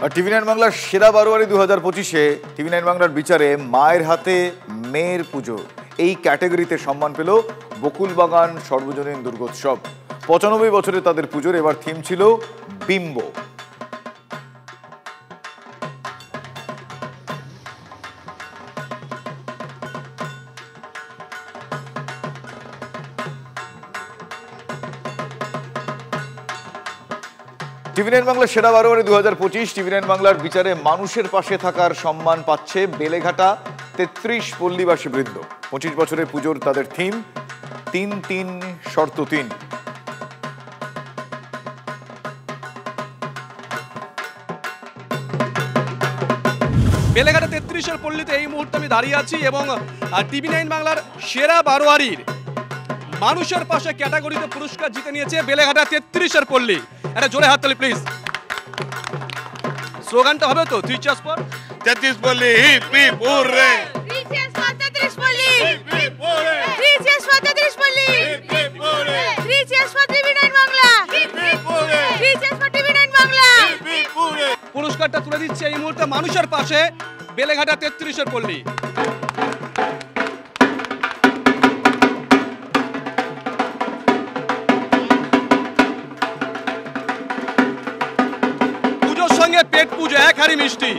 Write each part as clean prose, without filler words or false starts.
আর টিভি9 বাংলার সেরা বারোয়ারি 2025-এ টিভি9 বাংলার বিচারে মায়ের হাতে মেয়ের পুজো এই ক্যাটাগরিতে সম্মান পেল বকুলবাগান সর্বজনীন দুর্গোৎসব। 95 বছরে তাদের পুজোর এবার থিম ছিল বিম্ব। টিভি9 বাংলার সেরা বারোয়ারি 2025 টিভি9 বাংলার বিচারে মানুষের পাশে থাকার সম্মান পাচ্ছে বেলেঘাটা 33 পল্লীবাসী বৃন্দ। 25 বছরের পুজোর তাদের থিম ৩-৩ শর্ত ৩। বেলেঘাটা 33 পল্লীতে এই মুহূর্তে আমি দাঁড়িয়ে আছি এবং টিভি9 বাংলার সেরা বারোয়ারির মানুষের পাশে ক্যাটাগরিতে পুরস্কার জিতে নিয়েছে বেলেঘাটা 33 পল্লী। এটা জোরে হাততালি প্লিজ। স্লোগানটা হবে তো 3 cheers for 33 Palli hip hip hooray. 3 cheers for 33 Palli hip hip hooray. 3 cheers for 33 Palli hip hip hooray. 3 cheers for TV9 Bangla hip hip hooray. 3 cheers for TV9 Bangla hip hip hooray. পুরস্কারটা তুলে দিচ্ছে এই মুহূর্তে মানুষের পাশে বেলেঘাটা 33 পল্লী। সঙ্গে পেট পুজো এক হাড়ি মিষ্টি।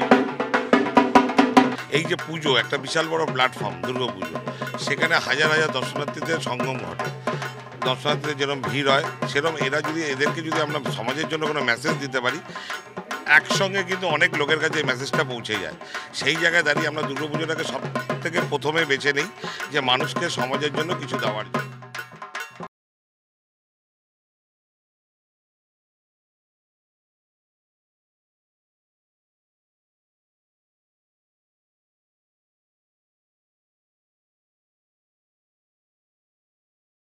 এই যে পুজো একটা বিশাল বড় প্ল্যাটফর্ম দুর্গা পুজো, সেখানে হাজার হাজার দর্শনার্থীদের সঙ্গম ঘটে। দর্শনার্থীদের যেরকম ভিড় হয় সেরকম এদেরকে যদি আমরা সমাজের জন্য কোনো মেসেজ দিতে পারি, একসঙ্গে কিন্তু অনেক লোকের কাছে এই মেসেজটা পৌঁছে যায়। সেই জায়গায় দাঁড়িয়ে আমরা দুর্গা পুজোটাকে সব থেকে প্রথমে বেছে নিই যে মানুষকে সমাজের জন্য কিছু দেওয়ার জন্য।